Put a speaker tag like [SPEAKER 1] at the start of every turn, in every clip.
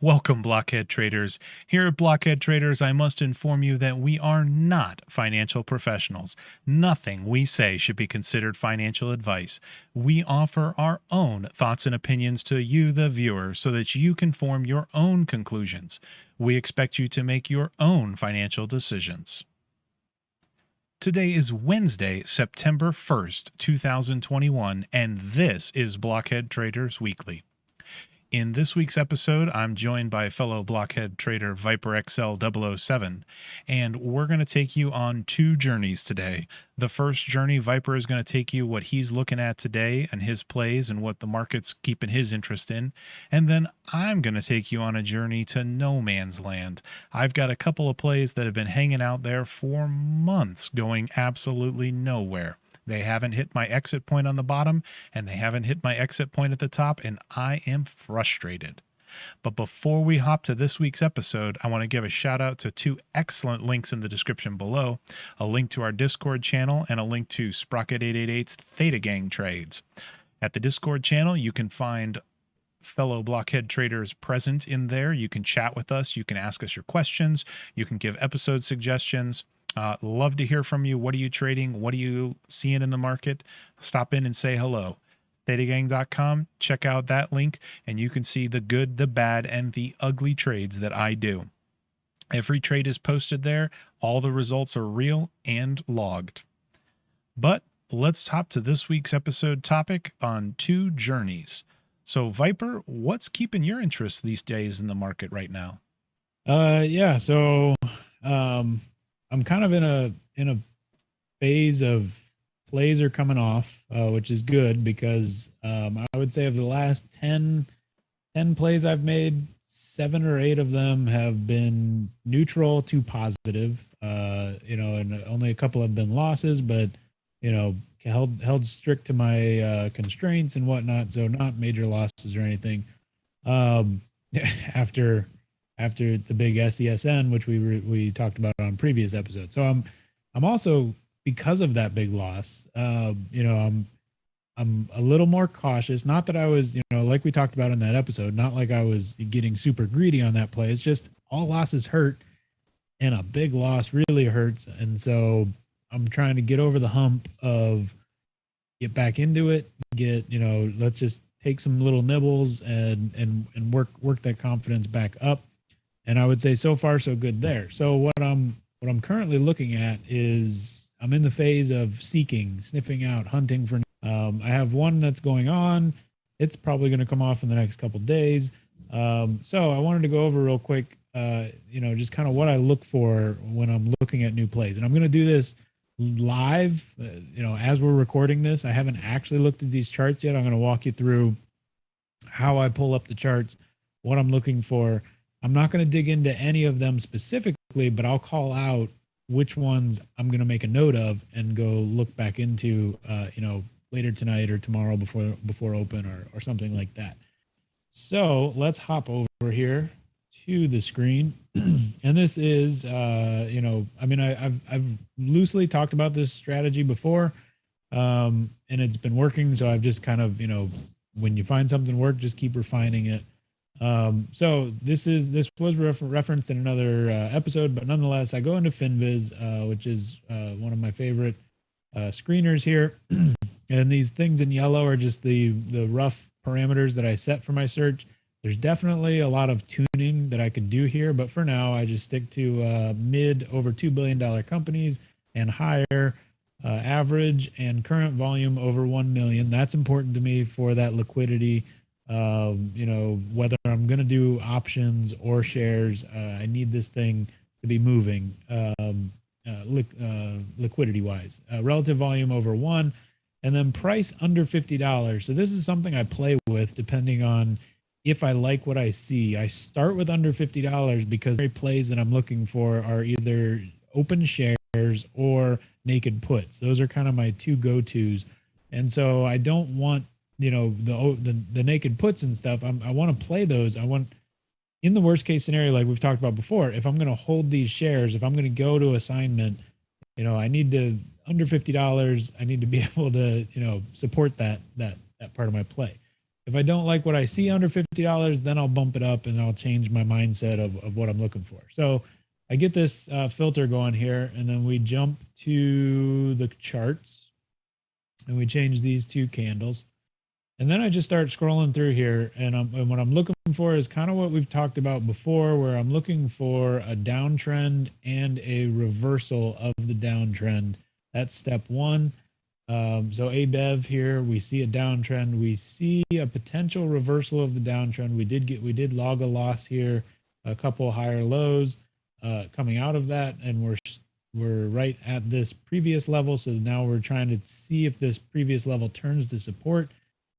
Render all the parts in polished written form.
[SPEAKER 1] Welcome, Blockhead Traders. Here at Blockhead Traders, I must inform you that we are not financial professionals. Nothing we say should be considered financial advice. We offer our own thoughts and opinions to you, the viewer, so that you can form your own conclusions. We expect you to make your own financial decisions. Today is Wednesday, September 1st, 2021, and this is Blockhead Traders Weekly. In this week's episode, I'm joined by fellow Blockhead trader Viper XL 007, and we're going to take you on two journeys today. The first journey, Viper is going to take you what he's looking at today and his plays and what the market's keeping his interest in. And then I'm going to take you on a journey to no man's land. I've got a couple of plays that have been hanging out there for months, going absolutely nowhere. They haven't hit my exit point on the bottom, and they haven't hit my exit point at the top, and I am frustrated. But before we hop to this week's episode, I want to give a shout out to two excellent links in the description below, a link to our Discord channel and a link to Sprocket888's Theta Gang trades. At the Discord channel, you can find fellow Blockhead traders present in there. You can chat with us. You can ask us your questions. You can give episode suggestions. Love to hear from you. What are you trading? What are you seeing in the market? Stop in and say hello. ThetaGang.com. Check out that link and you can see the good, the bad, and the ugly trades that I do. Every trade is posted there. All the results are real and logged. But let's hop to this week's episode topic on two journeys. So Viper, what's keeping your interest these days in the market right now?
[SPEAKER 2] I'm kind of in a phase of plays are coming off, which is good because I would say of the last 10 plays I've made, 7 or 8 of them have been neutral to positive, and only a couple have been losses, but, held strict to my constraints and whatnot. So not major losses or anything. After the big SESN, which we talked about on previous episodes. So I'm also, because of that big loss, I'm a little more cautious. Not that I was, like we talked about in that episode, not like I was getting super greedy on that play. It's just all losses hurt, and a big loss really hurts. And so I'm trying to get over the hump of get back into it, let's just take some little nibbles and work that confidence back up. And I would say so far so good there. So what I'm currently looking at is I'm in the phase of seeking, sniffing out, hunting for. I have one that's going on. It's probably going to come off in the next couple of days. So I wanted to go over real quick, just kind of what I look for when I'm looking at new plays. And I'm going to do this live, as we're recording this. I haven't actually looked at these charts yet. I'm going to walk you through how I pull up the charts, what I'm looking for. I'm not going to dig into any of them specifically, but I'll call out which ones I'm going to make a note of and go look back into, later tonight or tomorrow before open or something like that. So let's hop over here to the screen. And this is, I've loosely talked about this strategy before, and it's been working. So I've just kind of, when you find something work, just keep refining it. So this was referenced in another episode, but nonetheless, I go into FinViz, which is one of my favorite screeners here. And these things in yellow are just the rough parameters that I set for my search. There's definitely a lot of tuning that I could do here, but for now, I just stick to mid over $2 billion companies and higher average and current volume over 1 million. That's important to me for that liquidity. Whether I'm going to do options or shares, I need this thing to be moving, liquidity wise, relative volume over 1, and then price under $50. So this is something I play with depending on if I like what I see. I start with under $50 because the plays that I'm looking for are either open shares or naked puts. Those are kind of my two go-tos. And so I don't want, the naked puts and stuff. I want to play those. I want, in the worst case scenario, like we've talked about before, if I'm going to hold these shares, if I'm going to go to assignment, I need to, under $50, I need to be able to, support that part of my play. If I don't like what I see under $50, then I'll bump it up and I'll change my mindset of what I'm looking for. So I get this filter going here, and then we jump to the charts and we change these two candles. And then I just start scrolling through here, and what I'm looking for is kind of what we've talked about before, where I'm looking for a downtrend and a reversal of the downtrend. That's step one. So ABEV here, we see a downtrend. We see a potential reversal of the downtrend. We did log a loss here, a couple higher lows coming out of that, and we're right at this previous level. So now we're trying to see if this previous level turns to support.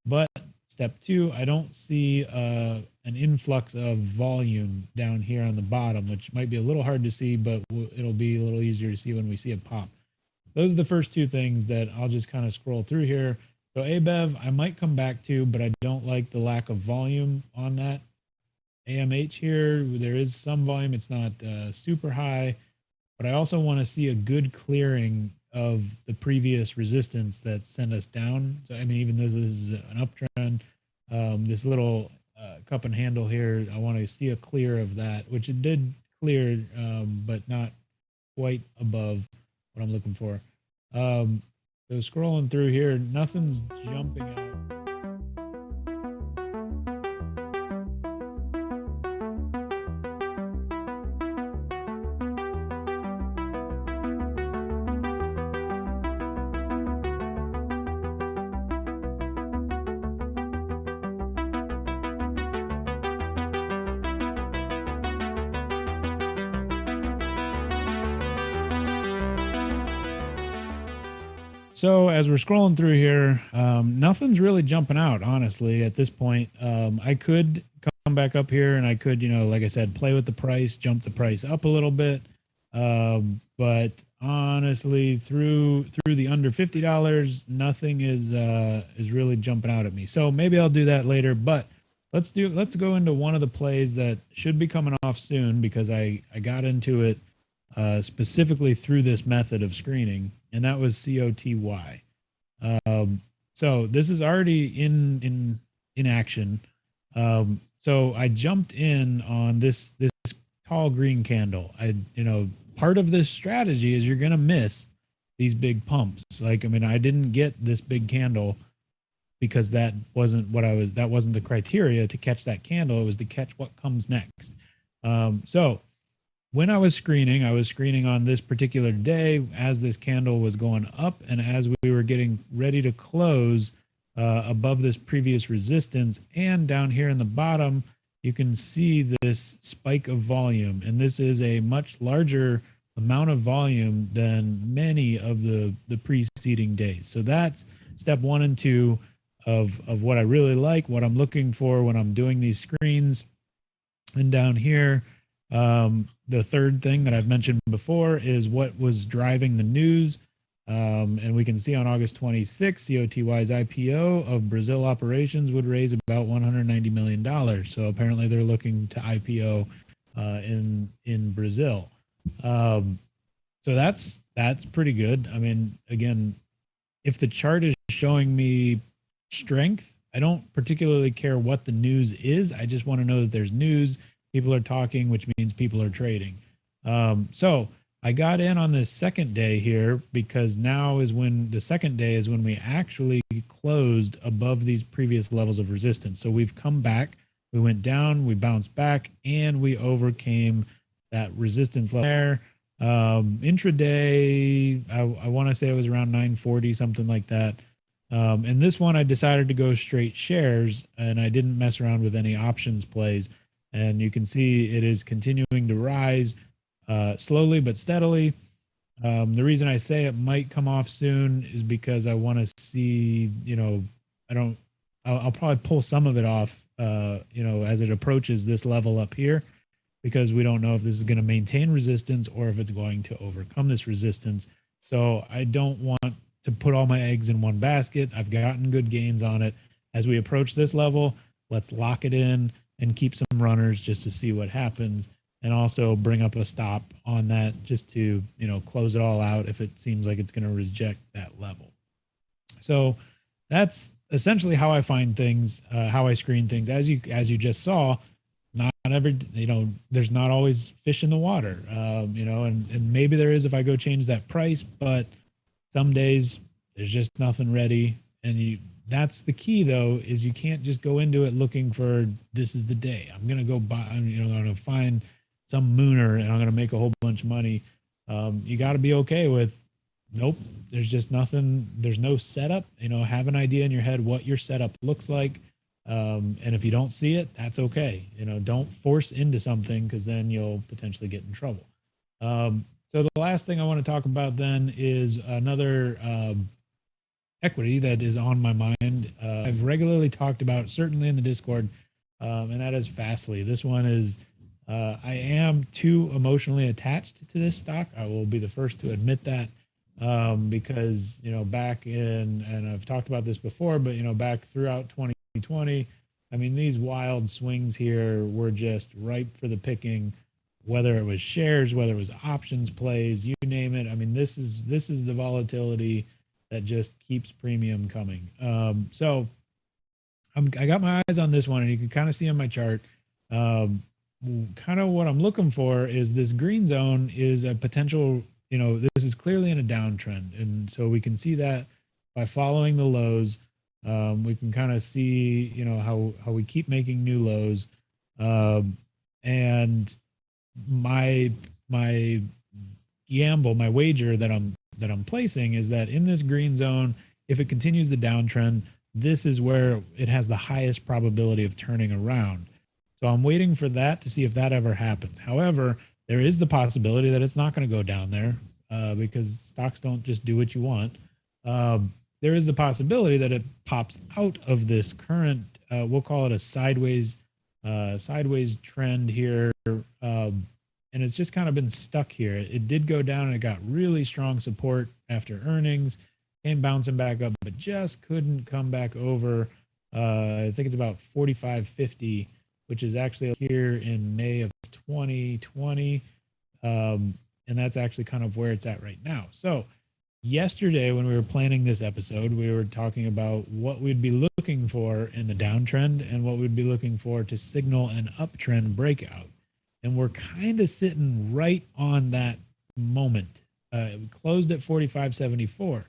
[SPEAKER 2] But step two, I don't see an influx of volume down here on the bottom, which might be a little hard to see, but it'll be a little easier to see when we see a pop. Those are the first two things that I'll just kind of scroll through here. So ABEV, I might come back to, but I don't like the lack of volume on that. AMH here, there is some volume. It's not super high, but I also want to see a good clearing of the previous resistance that sent us down. So, I mean, even though this is an uptrend, this little cup and handle here, I want to see a clear of that, which it did clear, but not quite above what I'm looking for. So scrolling through here, nothing's jumping out. So as we're scrolling through here, nothing's really jumping out, honestly, at this point. I could come back up here and I could, like I said, play with the price, jump the price up a little bit. But honestly, through the under $50, nothing is really jumping out at me. So maybe I'll do that later, but let's go into one of the plays that should be coming off soon, because I got into it specifically through this method of screening, and that was COTY. So this is already in action. So I jumped in on this tall green candle. Part of this strategy is you're going to miss these big pumps. Like, I mean, I didn't get this big candle because that wasn't the criteria to catch that candle. It was to catch what comes next. So when I was screening on this particular day as this candle was going up, and as we were getting ready to close above this previous resistance, and down here in the bottom, you can see this spike of volume. And this is a much larger amount of volume than many of the preceding days. So that's step 1 and 2 of what I really like, what I'm looking for when I'm doing these screens. And down here, the third thing that I've mentioned before is what was driving the news. And we can see on August 26th, COTY's IPO of Brazil operations would raise about $190 million. So apparently they're looking to IPO in Brazil. So that's pretty good. I mean, again, if the chart is showing me strength, I don't particularly care what the news is. I just want to know that there's news. People are talking, which means people are trading. So I got in on this second day here, because now is when the second day is when we actually closed above these previous levels of resistance. So we've come back, we went down, we bounced back, and we overcame that resistance level there. Intraday, I want to say it was around 940, something like that. And this one, I decided to go straight shares, and I didn't mess around with any options plays. And you can see it is continuing to rise slowly but steadily. The reason I say it might come off soon is because I want to see, I'll probably pull some of it off, as it approaches this level up here, because we don't know if this is going to maintain resistance or if it's going to overcome this resistance. So I don't want to put all my eggs in one basket. I've gotten good gains on it. As we approach this level, let's lock it in and keep some runners just to see what happens, and also bring up a stop on that just to, close it all out if it seems like it's going to reject that level. So that's essentially how I find things, how I screen things, as you just saw. Not every, there's not always fish in the water, and maybe there is if I go change that price, but some days there's just nothing ready. And that's the key though, is you can't just go into it looking for, this is the day I'm going to go buy, I'm going to find some mooner and I'm going to make a whole bunch of money. You got to be okay with, nope, there's just nothing. There's no setup, have an idea in your head what your setup looks like. And if you don't see it, that's okay. Don't force into something, because then you'll potentially get in trouble. So the last thing I want to talk about then is another equity that is on my mind. I've regularly talked about, certainly in the Discord, and that is FSLY. This one is, I am too emotionally attached to this stock. I will be the first to admit that, because, back in, and I've talked about this before, but, back throughout 2020, I mean, these wild swings here were just ripe for the picking, whether it was shares, whether it was options plays, you name it. I mean, this is the volatility that just keeps premium coming. So I got my eyes on this one, and you can kind of see on my chart, kind of what I'm looking for is this green zone is a potential, this is clearly in a downtrend. And so we can see that by following the lows. We can kind of see, how we keep making new lows. And my gamble, my wager that I'm placing is that in this green zone, if it continues the downtrend, this is where it has the highest probability of turning around. So I'm waiting for that to see if that ever happens. However, there is the possibility that it's not going to go down there, because stocks don't just do what you want. There is the possibility that it pops out of this current, we'll call it a sideways trend here. And it's just kind of been stuck here. It did go down and it got really strong support after earnings, came bouncing back up, but just couldn't come back over. I think it's about 45.50, which is actually here in May of 2020. And that's actually kind of where it's at right now. So yesterday, when we were planning this episode, we were talking about what we'd be looking for in the downtrend and what we'd be looking for to signal an uptrend breakout. And we're kind of sitting right on that moment. We closed at 45.74.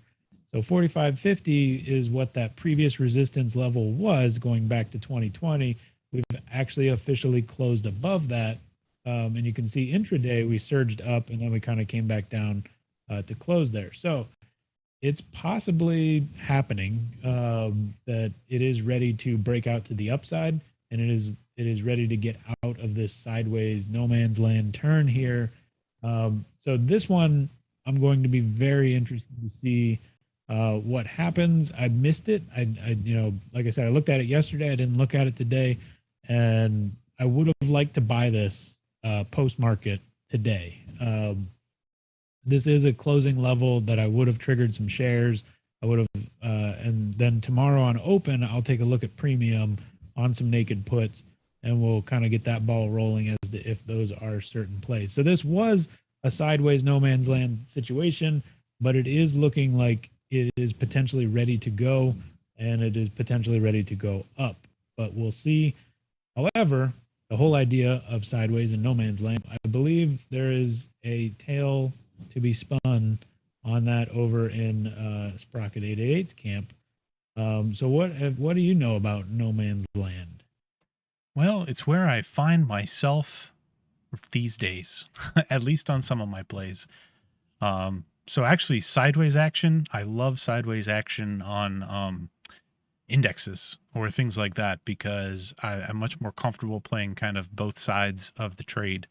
[SPEAKER 2] So 45.50 is what that previous resistance level was going back to 2020. We've actually officially closed above that. And you can see intraday, we surged up and then we kind of came back down to close there. So it's possibly happening, that it is ready to break out to the upside, and it is ready to get out of this sideways no man's land turn here. So this one, I'm going to be very interested to see what happens. I missed it. I like I said, I looked at it yesterday. I didn't look at it today, and I would have liked to buy this post market today. This is a closing level that I would have triggered some shares. I would have, and then tomorrow on open, I'll take a look at premium on some naked puts, and we'll kind of get that ball rolling as to if those are certain plays. So this was a sideways no man's land situation, but it is looking like it is potentially ready to go, and it is potentially ready to go up. But we'll see. However, the whole idea of sideways and no man's land, I believe there is a tail to be spun on that over in Sprocket 888's camp. So what do you know about no man's land?
[SPEAKER 1] Well, it's where I find myself these days, at least on some of my plays. So actually, sideways action, I love sideways action on indexes or things like that, because I'm much more comfortable playing kind of both sides of the trade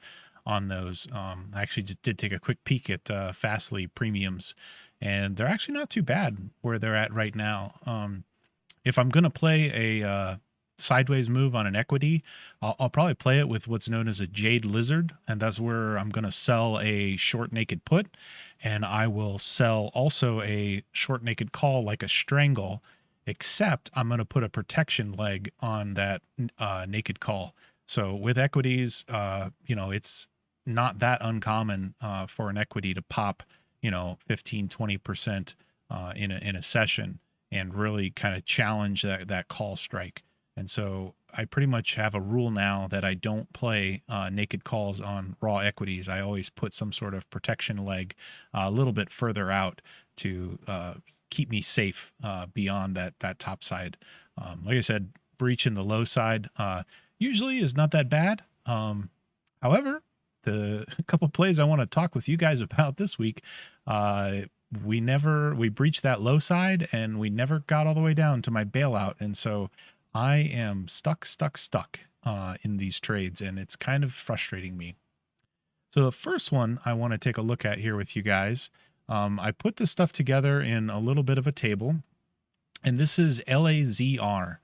[SPEAKER 1] on those. I actually just did take a quick peek at FSLY premiums, and they're actually not too bad where they're at right now. If I'm going to play a sideways move on an equity, I'll probably play it with what's known as a jade lizard, and that's where I'm going to sell a short naked put, and I will sell also a short naked call like a strangle, except I'm going to put a protection leg on that naked call. So with equities, it's not that uncommon for an equity to pop, 15, 20% in a session. and really kind of challenge that call strike. And so I pretty much have a rule now that I don't play naked calls on raw equities. I always put some sort of protection leg a little bit further out to keep me safe beyond that top side. Like I said, breach in the low side usually is not that bad. However, the couple plays I want to talk with you guys about this week, we breached that low side and we never got all the way down to my bailout, and so I am stuck in these trades, and it's kind of frustrating me. So the first one I want to take a look at here with you guys, I put this stuff together in a little bit of a table, and this is LAZR.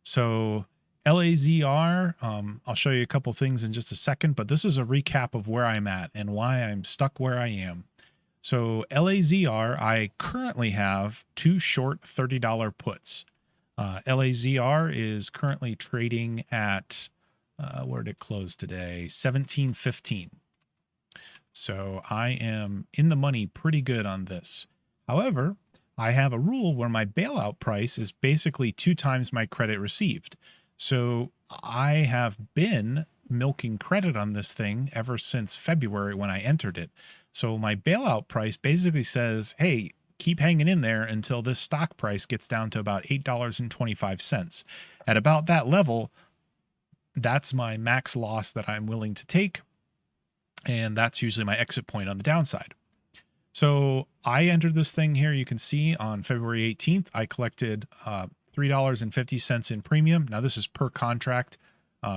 [SPEAKER 1] So LAZR, I'll show you a couple things in just a second, but this is a recap of where I'm at and why I'm stuck where I am. So LAZR, I currently have 2 short $30 puts. LAZR is currently trading at, where did it close today? 17.15. So I am in the money pretty good on this. However, I have a rule where my bailout price is basically 2 times my credit received. So I have been milking credit on this thing ever since February when I entered it. So my bailout price basically says, hey, keep hanging in there until this stock price gets down to about $8.25. At about that level, that's my max loss that I'm willing to take. And that's usually my exit point on the downside. So I entered this thing here. You can see on February 18th, I collected $3.50 in premium. Now this is per contract.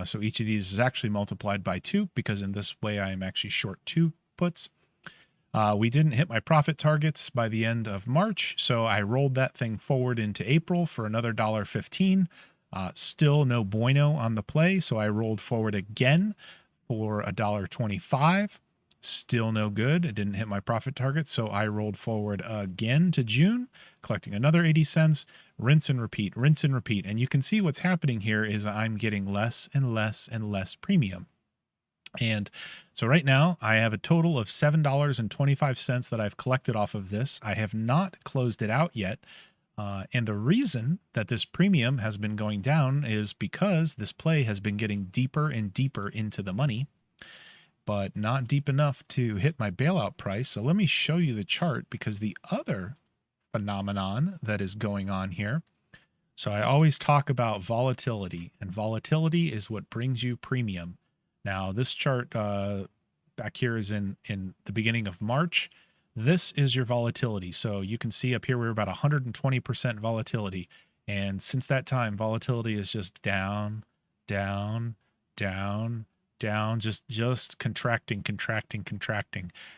[SPEAKER 1] So each of these is actually multiplied by 2 because in this way I am actually short 2 puts. We didn't hit my profit targets by the end of March, so I rolled that thing forward into April for another $1.15. Still no bueno on the play, so I rolled forward again for $1.25. Still no good. It didn't hit my profit target, so I rolled forward again to June, collecting another 80 cents. Rinse and repeat, rinse and repeat. And you can see what's happening here is I'm getting less and less and less premium. And so right now I have a total of $7.25 that I've collected off of this. I have not closed it out yet. And the reason that this premium has been going down is because this play has been getting deeper and deeper into the money, but not deep enough to hit my bailout price. So let me show you the chart, because the other phenomenon that is going on here. So I always talk about volatility, and volatility is what brings you premium. Now this chart back here is in the beginning of March. This is your volatility. So you can see up here we're about 120% volatility. And since that time, volatility is just down, down, down, down, just contracting.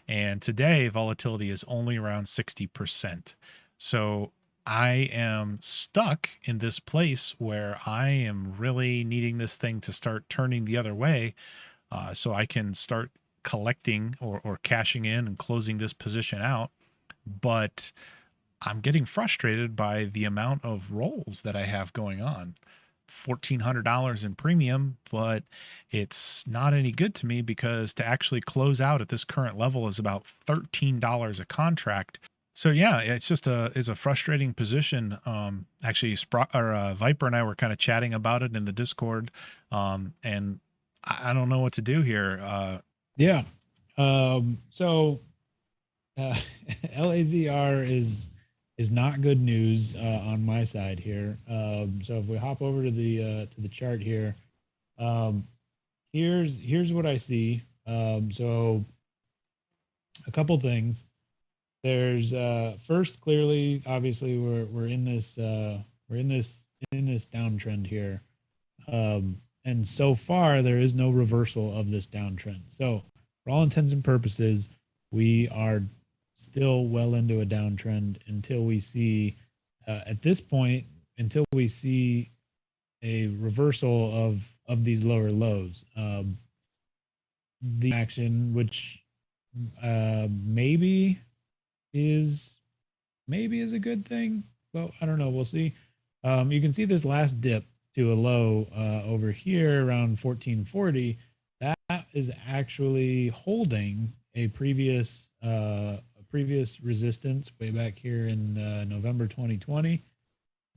[SPEAKER 1] And today volatility is only around 60%. So I am stuck in this place where I am really needing this thing to start turning the other way, so I can start collecting or cashing in and closing this position out. But I'm getting frustrated by the amount of rolls that I have going on. $1,400 in premium, but it's not any good to me because to actually close out at this current level is about $13 a contract. So yeah, it's just is a frustrating position. Actually, Viper and I were kind of chatting about it in the Discord, and I don't know what to do here.
[SPEAKER 2] Yeah. So LAZR is not good news on my side here. So if we hop over to the chart here, here's what I see. So a couple things. There's first, clearly, obviously, we're in this downtrend here, and so far there is no reversal of this downtrend. So for all intents and purposes, we are still well into a downtrend until we see, at this point, until we see a reversal of these lower lows. The action, which maybe is a good thing. Well, I don't know. We'll see. You can see this last dip to a low over here around 1440. That is actually holding a previous resistance way back here in November 2020.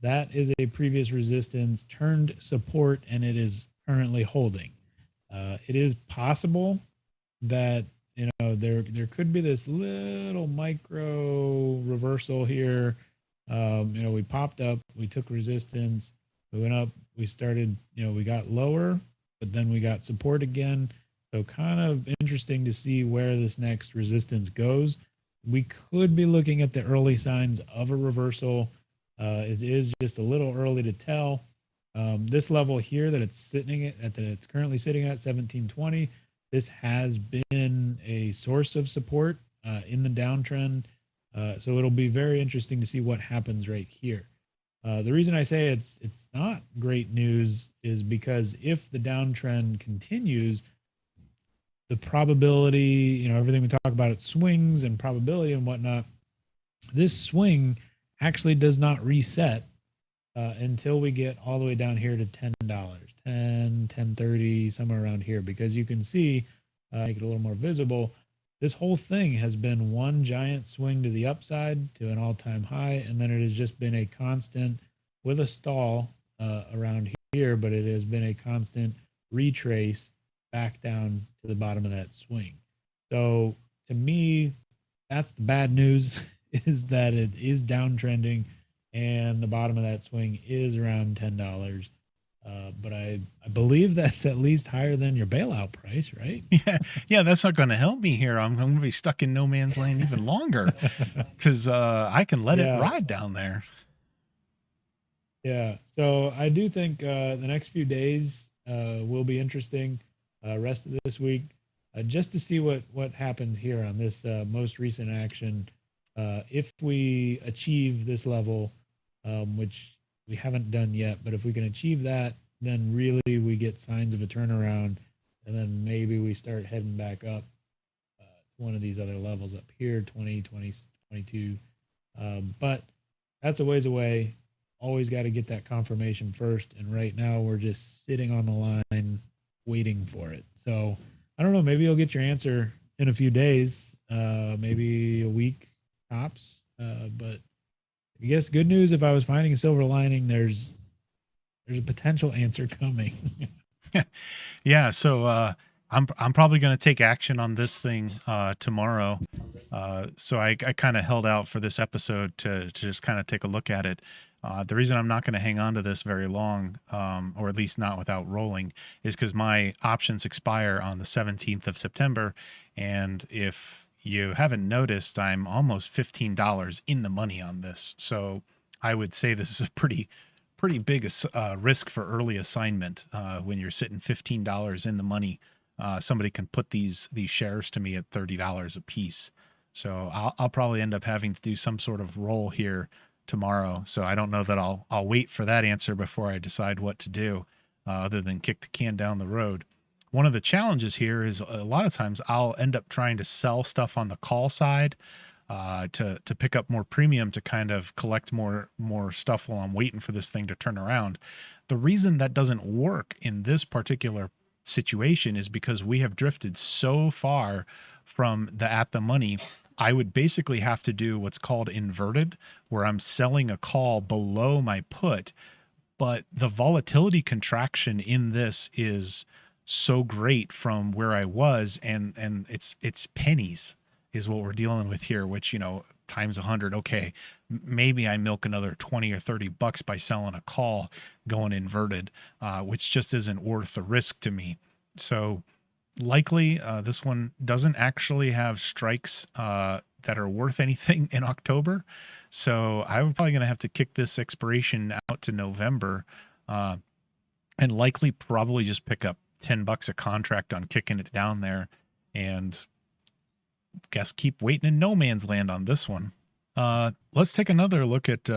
[SPEAKER 2] That is a previous resistance turned support, and it is currently holding. It is possible that there could be this little micro reversal here. We popped up, we took resistance, we went up, we started, we got lower, but then we got support again. So kind of interesting to see where this next resistance goes. We could be looking at the early signs of a reversal. It is just a little early to tell. This level here that it's sitting at, that it's currently sitting at 1720. This has been a source of support in the downtrend. So it'll be very interesting to see what happens right here. The reason I say it's not great news is because if the downtrend continues, the probability, everything we talk about, it swings and probability and whatnot. This swing actually does not reset until we get all the way down here to $10, 10.30, somewhere around here, because you can see, make it a little more visible, this whole thing has been one giant swing to the upside to an all-time high, and then it has just been a constant with a stall around here, but it has been a constant retrace back down to the bottom of that swing. So to me, that's the bad news, is that it is downtrending and the bottom of that swing is around $10. But I believe that's at least higher than your bailout price, right?
[SPEAKER 1] Yeah, that's not going to help me here. I'm going to be stuck in no man's land even longer because I can let it ride down there.
[SPEAKER 2] Yeah. So I do think the next few days will be interesting. Rest of this week, just to see what happens here on this most recent action. If we achieve this level, which we haven't done yet, but if we can achieve that, then really we get signs of a turnaround, and then maybe we start heading back up to one of these other levels up here, 20, 20, 22. But that's a ways away. Always got to get that confirmation first. And right now we're just sitting on the line waiting for it. So I don't know, maybe you'll get your answer in a few days, maybe a week tops. But I guess good news, if I was finding a silver lining, there's a potential answer coming.
[SPEAKER 1] Yeah, so I'm probably going to take action on this thing tomorrow. So I kind of held out for this episode to just kind of take a look at it. The reason I'm not going to hang on to this very long, or at least not without rolling, is because my options expire on the 17th of September. And if you haven't noticed, I'm almost $15 in the money on this. So I would say this is a pretty big risk for early assignment. When you're sitting $15 in the money, somebody can put these shares to me at $30 a piece. So I'll probably end up having to do some sort of roll here tomorrow. So I don't know that I'll wait for that answer before I decide what to do, other than kick the can down the road. One of the challenges here is a lot of times I'll end up trying to sell stuff on the call side, to pick up more premium, to kind of collect more stuff while I'm waiting for this thing to turn around. The reason that doesn't work in this particular situation is because we have drifted so far from the at the money. I would basically have to do what's called inverted, where I'm selling a call below my put, but the volatility contraction in this is so great from where I was, and it's pennies is what we're dealing with here, which, times 100. Okay, maybe I milk another 20 or 30 bucks by selling a call going inverted, which just isn't worth the risk to me. So likely this one doesn't actually have strikes that are worth anything in October. So I'm probably going to have to kick this expiration out to November, and likely probably just pick up 10 bucks a contract on kicking it down there, and guess keep waiting in no man's land on this one. Let's take another look at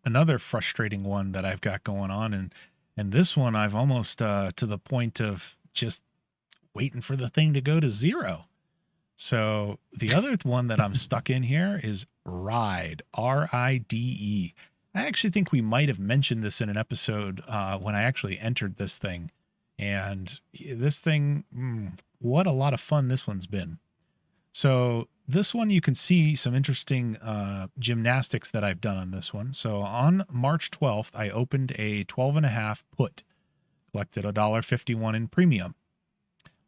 [SPEAKER 1] another frustrating one that I've got going on, and this one I've almost to the point of just waiting for the thing to go to zero. So the other one that I'm stuck in here is RIDE, RIDE. I actually think we might have mentioned this in an episode when I actually entered this thing. And this thing, what a lot of fun this one's been. So this one, you can see some interesting gymnastics that I've done on this one. So on March 12th, I opened a 12.5 put, collected $1.51 in premium.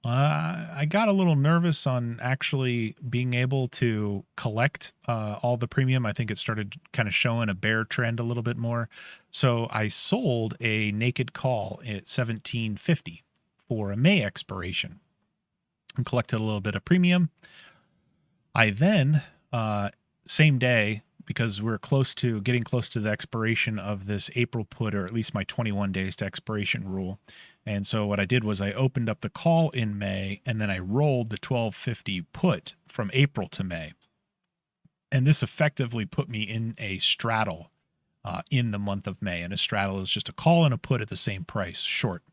[SPEAKER 1] I got a little nervous on actually being able to collect all the premium. I think it started kind of showing a bear trend a little bit more. So I sold a naked call at 17.50 for a May expiration and collected a little bit of premium. I then, same day, because we're getting close to the expiration of this April put, or at least my 21 days to expiration rule. And so what I did was I opened up the call in May, and then I rolled the 12.50 put from April to May. And this effectively put me in a straddle in the month of May. And a straddle is just a call and a put at the same price, short.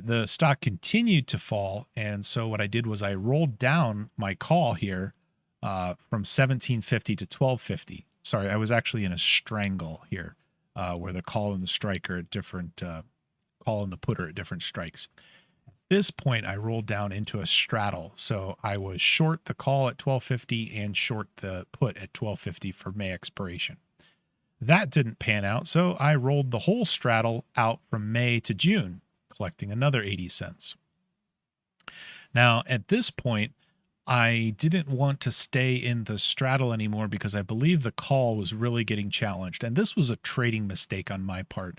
[SPEAKER 1] The stock continued to fall, and so what I did was I rolled down my call here from 17.50 to 12.50. Sorry, I was actually in a strangle here, where the call and the strike are at different call and the put are at different strikes. At this point, I rolled down into a straddle, so I was short the call at 12.50 and short the put at 12.50 for May expiration. That didn't pan out, so I rolled the whole straddle out from May to June, collecting another 80 cents. Now, at this point, I didn't want to stay in the straddle anymore because I believe the call was really getting challenged. And this was a trading mistake on my part.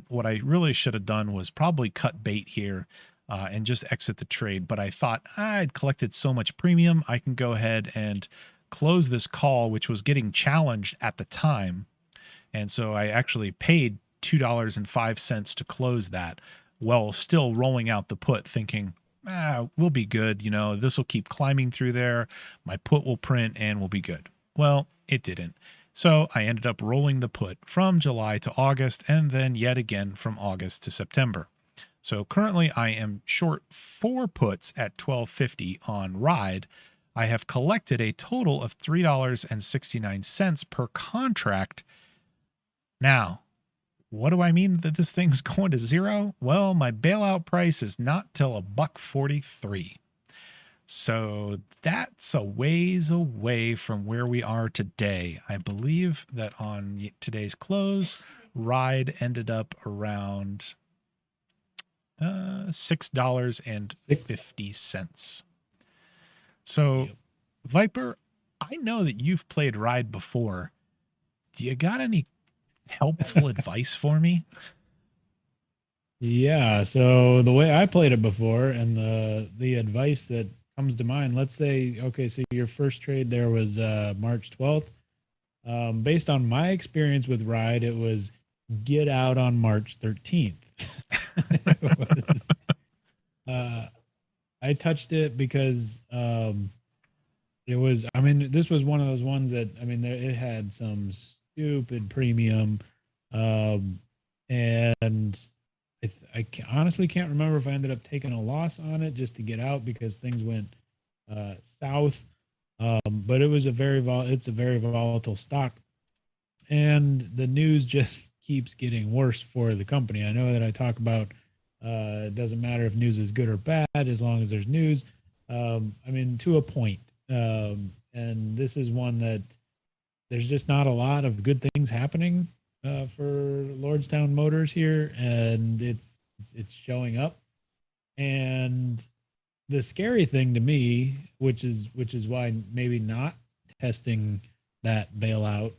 [SPEAKER 1] What I really should have done was probably cut bait here and just exit the trade. But I thought I'd collected so much premium, I can go ahead and close this call, which was getting challenged at the time. And so I actually paid $2.05 to close that, while still rolling out the put, thinking, we'll be good. You know, this will keep climbing through there. My put will print and we'll be good. Well, it didn't. So I ended up rolling the put from July to August, and then yet again from August to September. So currently I am short 4 puts at 12.50 on Ride. I have collected a total of $3.69 per contract. Now, what do I mean that this thing's going to zero? Well, my bailout price is not till $1.43. So that's a ways away from where we are today. I believe that on today's close, Ride ended up around $6.50. So,
[SPEAKER 2] Yep.
[SPEAKER 1] Viper, I know that you've played Ride before. Do you got any helpful advice for me?
[SPEAKER 2] Yeah, so the way I played it before, and the advice that comes to mind, let's say, okay, so your first trade there was March 12th. Based on my experience with Ride, it was get out on March 13th. I touched it because it was, I mean, this was one of those ones that, I mean, it had some stupid premium. And honestly can't remember if I ended up taking a loss on it just to get out because things went south. But it was it's a very volatile stock, and the news just keeps getting worse for the company. I know that I talk about it doesn't matter if news is good or bad as long as there's news. I mean, to a point. And this is one that there's just not a lot of good things happening for Lordstown Motors here, and it's showing up. And the scary thing to me, which is why maybe not testing that bailout,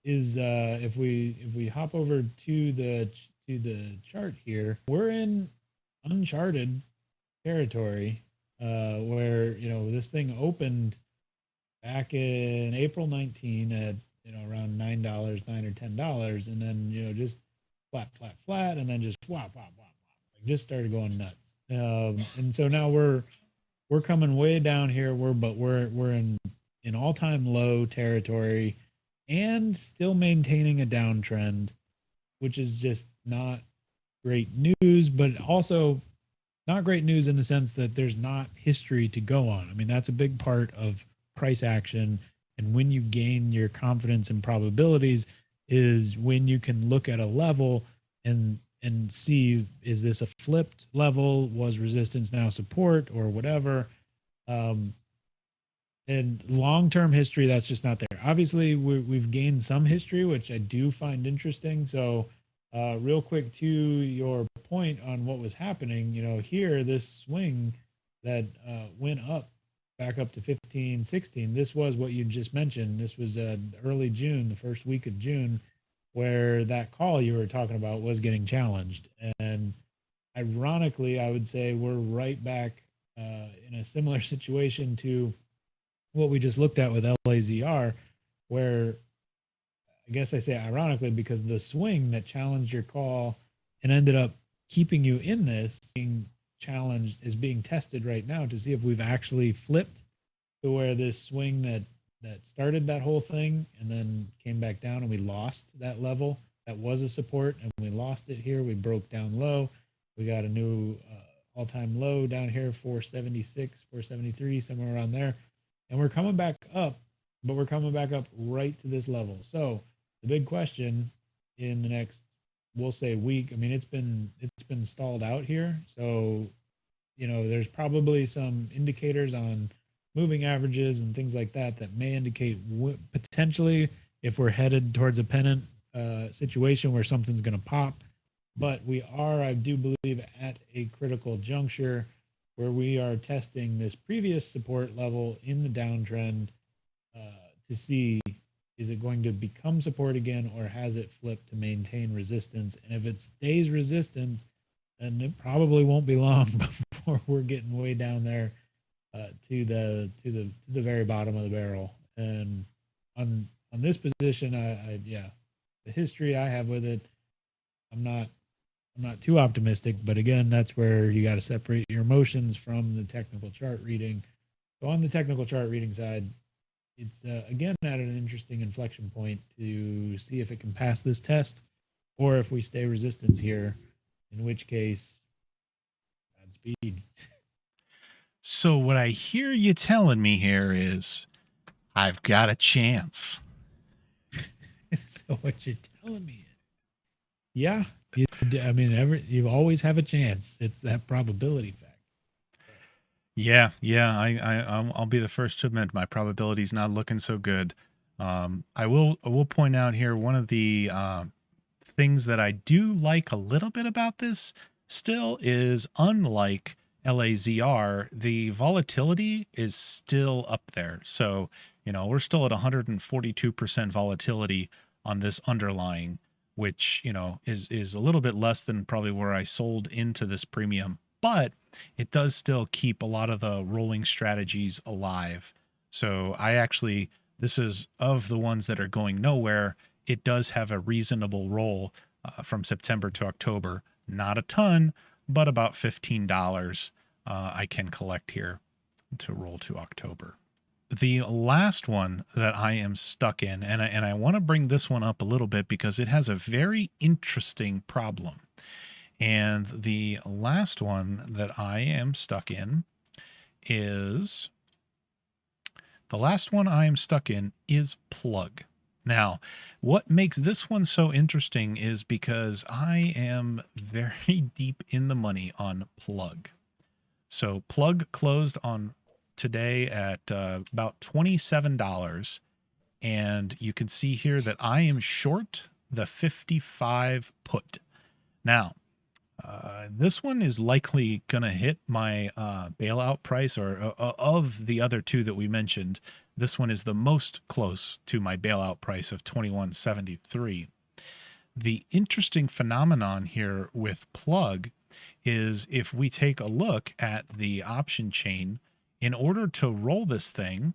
[SPEAKER 2] is if we hop over to the chart here, we're in uncharted territory where this thing opened back in April 19 at around $9, $9 or $10, and then just flat, and then just whop, like just started going nuts. And so now we're coming way down here. We're in all-time low territory, and still maintaining a downtrend, which is just not great news, but also not great news in the sense that there's not history to go on. I mean, that's a big part of price action. And when you gain your confidence and probabilities is when you can look at a level and see, is this a flipped level? Was resistance now support or whatever? and long-term history, that's just not there. Obviously, we've gained some history, which I do find interesting. So, real quick to your point on what was happening, here, this swing that went up back up to 15, 16. This was what you just mentioned. This was early June, the first week of June, where that call you were talking about was getting challenged. And ironically, I would say we're right back in a similar situation to what we just looked at with LAZR, where I guess I say ironically because the swing that challenged your call and ended up keeping you in this being challenged is being tested right now to see if we've actually flipped to where this swing that started that whole thing and then came back down and we lost that level that was a support and we lost it here. We broke down low. We got a new all-time low down here, 476, 473, somewhere around there. And we're coming back up, but we're coming back up right to this level. So the big question in the next, we'll say week, I mean, it's been stalled out here. So, there's probably some indicators on moving averages and things like that that may indicate potentially if we're headed towards a pennant situation where something's going to pop. But we are, I do believe, at a critical juncture where we are testing this previous support level in the downtrend to see, is it going to become support again or has it flipped to maintain resistance? And if it stays resistance, then it probably won't be long before we're getting way down there to the very bottom of the barrel. And on this position, I yeah, the history I have with it, I'm not too optimistic, but again, that's where you got to separate your emotions from the technical chart reading. So on the technical chart reading side, it's again at an interesting inflection point to see if it can pass this test or if we stay resistance here, in which case, Godspeed.
[SPEAKER 1] So what I hear you telling me here is I've got a chance.
[SPEAKER 2] So what you're telling me is, yeah, I mean, you always have a chance. It's that probability fact.
[SPEAKER 1] Yeah. I'll be the first to admit my probability's not looking so good. I will point out here one of the things that I do like a little bit about this still is, unlike LAZR, the volatility is still up there. So, we're still at 142% volatility on this underlying, which, is a little bit less than probably where I sold into this premium, but it does still keep a lot of the rolling strategies alive. So this is of the ones that are going nowhere. It does have a reasonable roll from September to October. Not a ton, but about $15 I can collect here to roll to October. The last one that I am stuck in, and I want to bring this one up a little bit because it has a very interesting problem. And the last one that I am stuck in is plug. Now, what makes this one so interesting is because I am very deep in the money on plug. So plug closed on today at about $27. And you can see here that I am short the 55 put. Now, this one is likely going to hit my bailout price, or of the other two that we mentioned, this one is the most close to my bailout price of $21.73. The interesting phenomenon here with plug is if we take a look at the option chain, in order to roll this thing,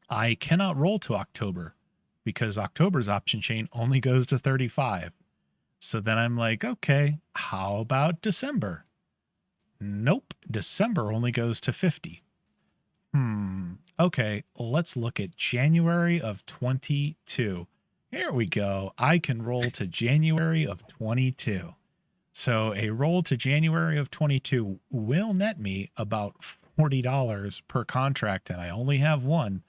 [SPEAKER 1] I cannot roll to October because October's option chain only goes to 35. So then I'm like, okay, how about December? Nope, December only goes to 50. Okay, let's look at January of 22. Here we go. I can roll to January of 22. So a roll to January of 22 will net me about $40 per contract, and I only have one.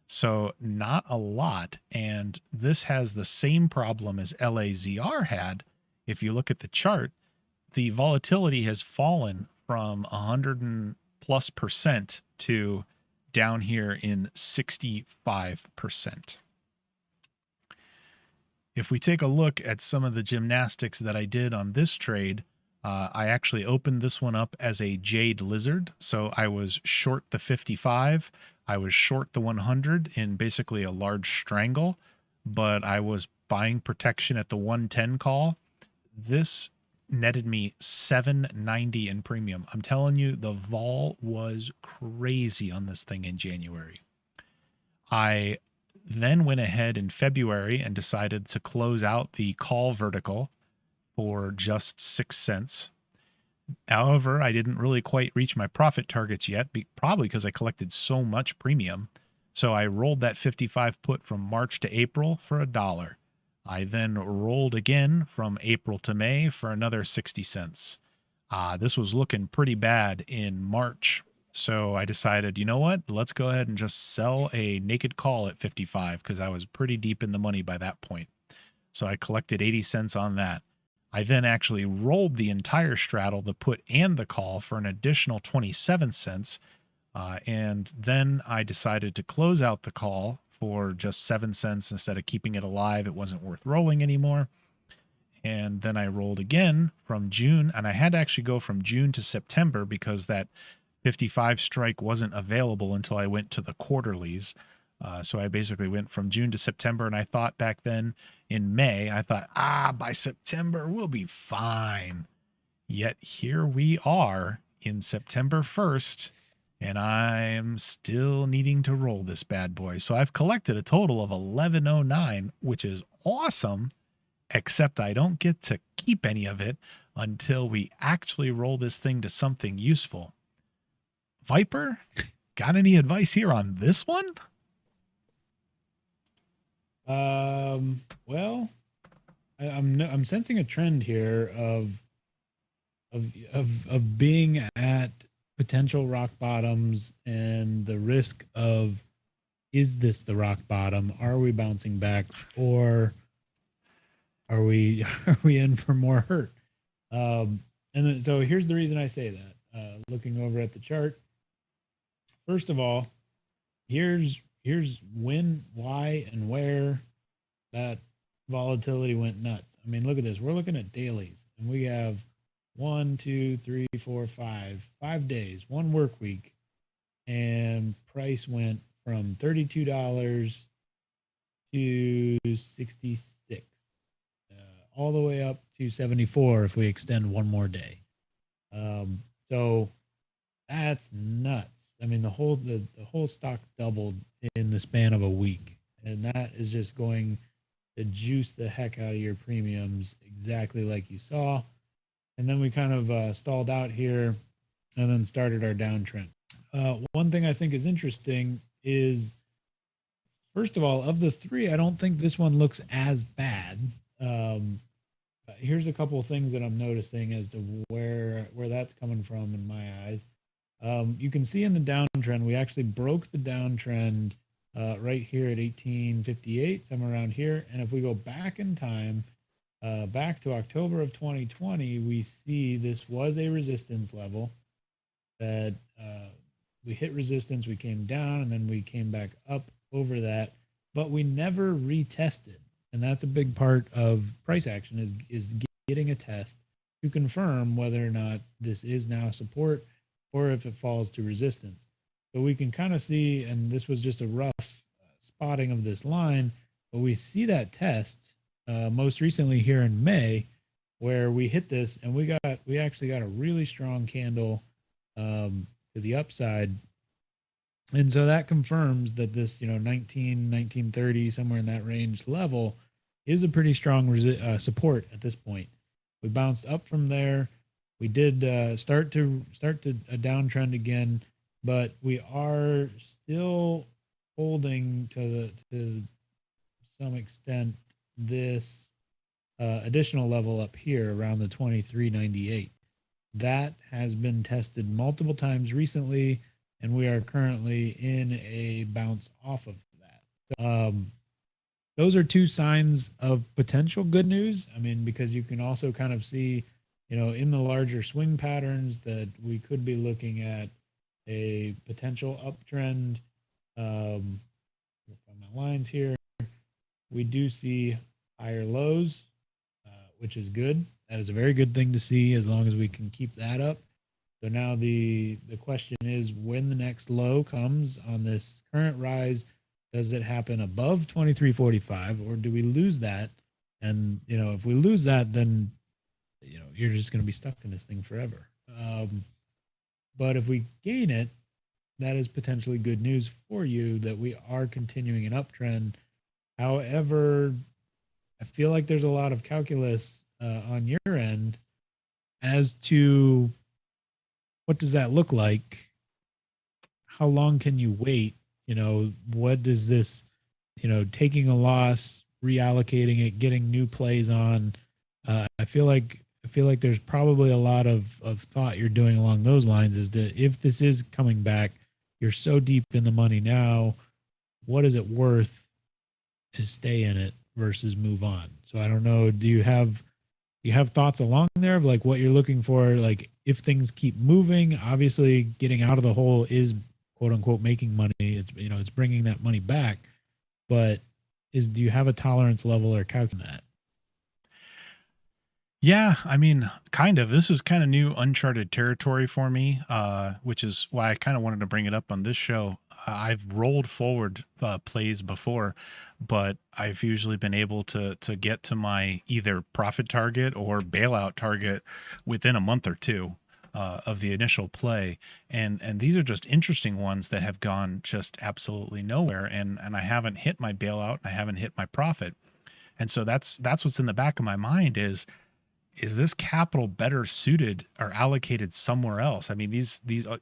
[SPEAKER 1] So not a lot. And this has the same problem as LAZR had. If you look at the chart, the volatility has fallen from 100+ percent to down here in 65%. If we take a look at some of the gymnastics that I did on this trade, I actually opened this one up as a Jade Lizard. So I was short the 55. I was short the 100 in basically a large strangle, but I was buying protection at the 110 call. This netted me 790 in premium. I'm telling you, the vol was crazy on this thing in January. I then went ahead in February and decided to close out the call vertical for just 6 cents. However, I didn't really quite reach my profit targets yet, probably because I collected so much premium. So I rolled that 55 put from March to April for $1. I then rolled again from April to May for another 60 cents. This was looking pretty bad in March. So I decided, you know what? Let's go ahead and just sell a naked call at 55 because I was pretty deep in the money by that point. So I collected 80 cents on that. I then actually rolled the entire straddle, the put and the call, for an additional 27 cents. And then I decided to close out the call for just 7 cents instead of keeping it alive. It wasn't worth rolling anymore. And then I rolled again from June, and I had to actually go from June to September because that 55 strike wasn't available until I went to the quarterlies. So I basically went from June to September, and I thought back then in May, I thought, by September we'll be fine. Yet here we are in September 1st, and I'm still needing to roll this bad boy. So I've collected a total of 1109, which is awesome, except I don't get to keep any of it until we actually roll this thing to something useful. Viper, got any advice here on this one?
[SPEAKER 2] Well, I'm sensing a trend here of being at potential rock bottoms and the risk of, is this the rock bottom? Are we bouncing back, or are we in for more hurt? And then, so here's the reason I say that. Looking over at the chart, first of all, here's when, why, and where that volatility went nuts. I mean, look at this. We're looking at dailies, and we have 1, 2, 3, 4, 5 days, 1 work week, and price went from $32 to 66, all the way up to 74 if we extend 1 more day. So that's nuts. I mean, the whole stock doubled in the span of a week, and that is just going to juice the heck out of your premiums, exactly like you saw. And then we kind of stalled out here and then started our downtrend. One thing I think is interesting is, first of all, of the 3, I don't think this one looks as bad. Here's a couple of things that I'm noticing as to where that's coming from in my eyes. You can see in the downtrend, we actually broke the downtrend right here at 1858, somewhere around here. And if we go back in time, back to October of 2020, we see this was a resistance level that we hit resistance, we came down, and then we came back up over that, but we never retested. And that's a big part of price action, is getting a test to confirm whether or not this is now support or if it falls to resistance. So we can kind of see, and this was just a rough spotting of this line, but we see that test most recently here in May, where we hit this and we actually got a really strong candle to the upside. And so that confirms that this, 1930, somewhere in that range level, is a pretty strong support at this point. We bounced up from there. We did start to a downtrend again, but we are still holding to some extent this additional level up here around the 2398. That has been tested multiple times recently, and we are currently in a bounce off of that. Those are 2 signs of potential good news. I mean, because you can also kind of see, in the larger swing patterns, that we could be looking at a potential uptrend. Um, on my lines here, we do see higher lows, which is good. That is a very good thing to see as long as we can keep that up. So now the question is, when the next low comes on this current rise, does it happen above 2345, or do we lose that? And if we lose that, then you're just going to be stuck in this thing forever. But if we gain it, that is potentially good news for you that we are continuing an uptrend. However, I feel like there's a lot of calculus on your end as to what does that look like? How long can you wait? What does this, taking a loss, reallocating it, getting new plays on? I feel like there's probably a lot of thought you're doing along those lines. Is that if this is coming back, you're so deep in the money now, what is it worth to stay in it versus move on? So I don't know. Do you have thoughts along there of like what you're looking for? Like if things keep moving, obviously getting out of the hole is quote unquote making money. It's it's bringing that money back, but do you have a tolerance level or calculate that?
[SPEAKER 1] Yeah, I mean, kind of. This is kind of new, uncharted territory for me, which is why I kind of wanted to bring it up on this show. I've rolled forward plays before, but I've usually been able to get to my either profit target or bailout target within a month or two of the initial play, and these are just interesting ones that have gone just absolutely nowhere, and I haven't hit my bailout, I haven't hit my profit, and so that's what's in the back of my mind is this capital better suited or allocated somewhere else? I mean, these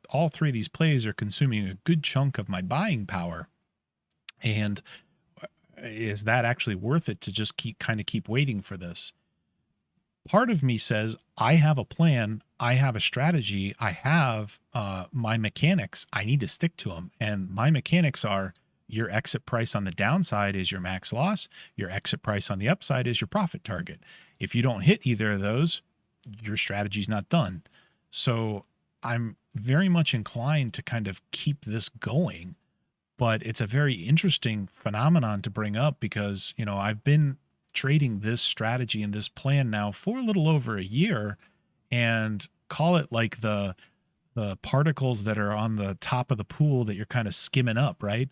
[SPEAKER 1] all three of these plays are consuming a good chunk of my buying power, and is that actually worth it to just keep waiting for this? Part of me says I have a plan, I have a strategy, I have my mechanics. I need to stick to them, and my mechanics are: your exit price on the downside is your max loss. Your exit price on the upside is your profit target. If you don't hit either of those, your strategy's not done. So I'm very much inclined to kind of keep this going, but it's a very interesting phenomenon to bring up because, I've been trading this strategy and this plan now for a little over a year, and call it like the particles that are on the top of the pool that you're kind of skimming up, right?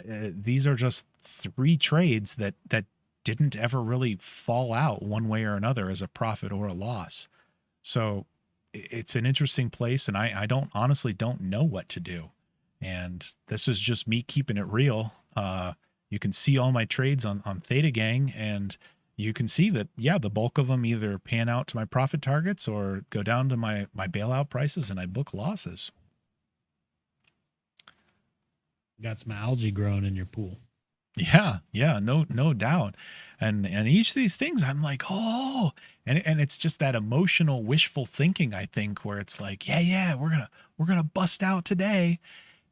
[SPEAKER 1] These are just three trades that didn't ever really fall out one way or another as a profit or a loss. So it's an interesting place, and I don't honestly don't know what to do. And this is just me keeping it real. You can see all my trades on Theta Gang, and you can see that, yeah, the bulk of them either pan out to my profit targets or go down to my bailout prices, and I book losses.
[SPEAKER 2] Got some algae growing in your pool.
[SPEAKER 1] Yeah, no doubt. And each of these things I'm like, "Oh," and it's just that emotional wishful thinking, I think, where it's like, "Yeah, we're going to bust out today."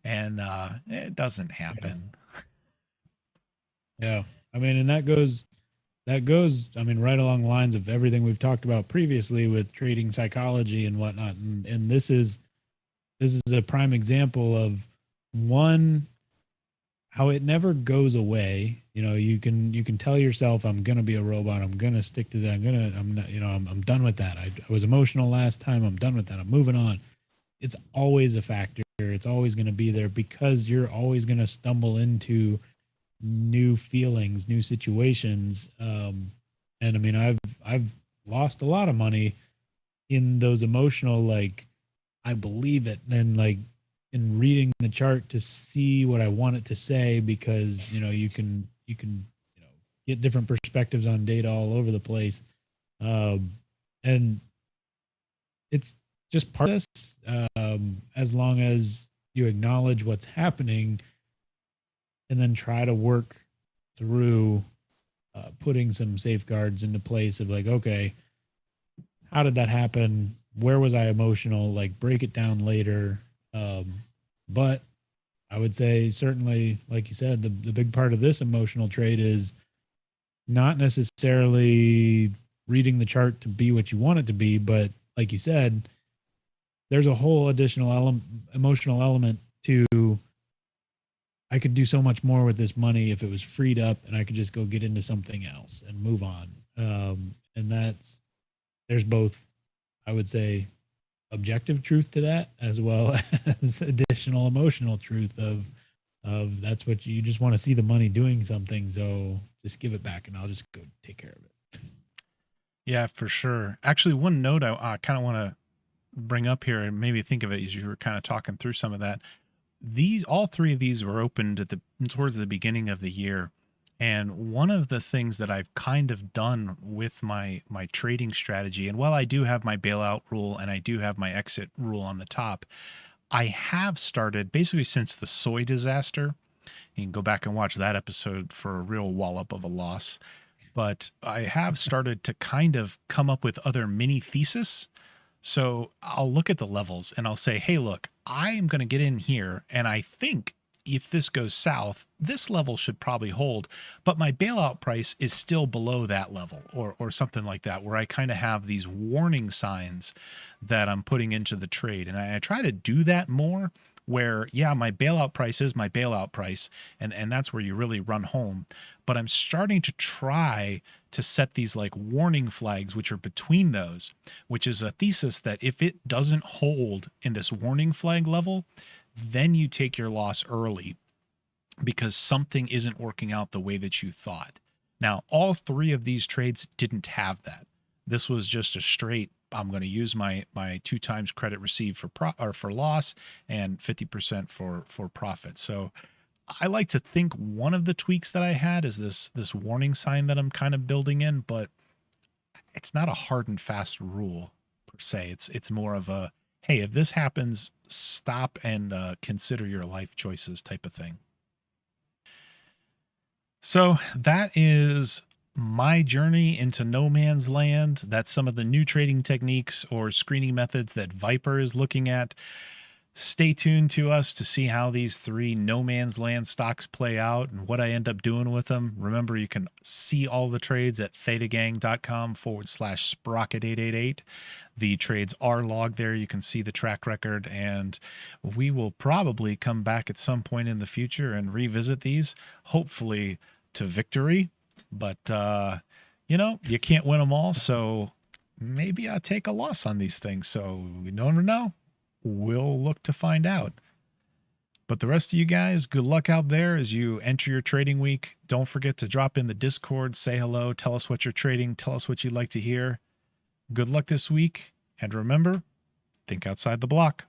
[SPEAKER 1] And it doesn't
[SPEAKER 2] Yeah.
[SPEAKER 1] happen.
[SPEAKER 2] Yeah. I mean, and that goes, I mean, right along the lines of everything we've talked about previously with trading psychology and whatnot. And this is a prime example of one, how it never goes away. You can tell yourself, I'm gonna be a robot, I'm gonna stick to that, I'm not, I'm done with that. I was emotional last time, I'm done with that, I'm moving on. It's always a factor, it's always going to be there because you're always going to stumble into new feelings, new situations. And I mean, I've lost a lot of money in those emotional, like, I believe it, and like in reading the chart to see what I want it to say, because you can get different perspectives on data all over the place. And it's just part of this. As long as you acknowledge what's happening and then try to work through putting some safeguards into place of like, okay, how did that happen? Where was I emotional? Like, break it down later. But I would say, certainly, like you said, the big part of this emotional trade is not necessarily reading the chart to be what you want it to be, but like you said, there's a whole additional emotional element to, I could do so much more with this money if it was freed up and I could just go get into something else and move on. And there's both, I would say, objective truth to that, as well as additional emotional truth of that's what you just want to see the money doing something. So just give it back and I'll just go take care of it.
[SPEAKER 1] Yeah, for sure. Actually, one note I kind of want to bring up here and maybe think of it as you were kind of talking through some of that. All three of these were opened towards the beginning of the year. And one of the things that I've kind of done with my trading strategy, and while I do have my bailout rule and I do have my exit rule on the top, I have started basically since the soy disaster. You can go back and watch that episode for a real wallop of a loss. But I have started to kind of come up with other mini thesis. So I'll look at the levels and I'll say, hey, look, I am going to get in here. And I think if this goes south, this level should probably hold. But my bailout price is still below that level or something like that, where I kind of have these warning signs that I'm putting into the trade. And I try to do that more where, yeah, my bailout price is my bailout price. And that's where you really run home. But I'm starting to try to set these like warning flags, which are between those, which is a thesis that if it doesn't hold in this warning flag level, then you take your loss early because something isn't working out the way that you thought. Now, all three of these trades didn't have that. This was just a straight, I'm going to use my 2 times credit received for loss and 50% for profit. So I like to think one of the tweaks that I had is this warning sign that I'm kind of building in, but it's not a hard and fast rule per se. It's more of a, hey, if this happens, stop and consider your life choices type of thing. So that is my journey into no man's land. That's some of the new trading techniques or screening methods that Viper is looking at. Stay tuned to us to see how these 3 no man's land stocks play out and what I end up doing with them. Remember, you can see all the trades at thetagang.com/sprocket888. The trades are logged there. You can see the track record, and we will probably come back at some point in the future and revisit these, hopefully to victory. But, you can't win them all. So maybe I'll take a loss on these things. So we never know. We'll look to find out. But the rest of you guys, good luck out there as you enter your trading week. Don't forget to drop in the Discord, say hello, tell us what you're trading, tell us what you'd like to hear. Good luck this week, and remember, think outside the block.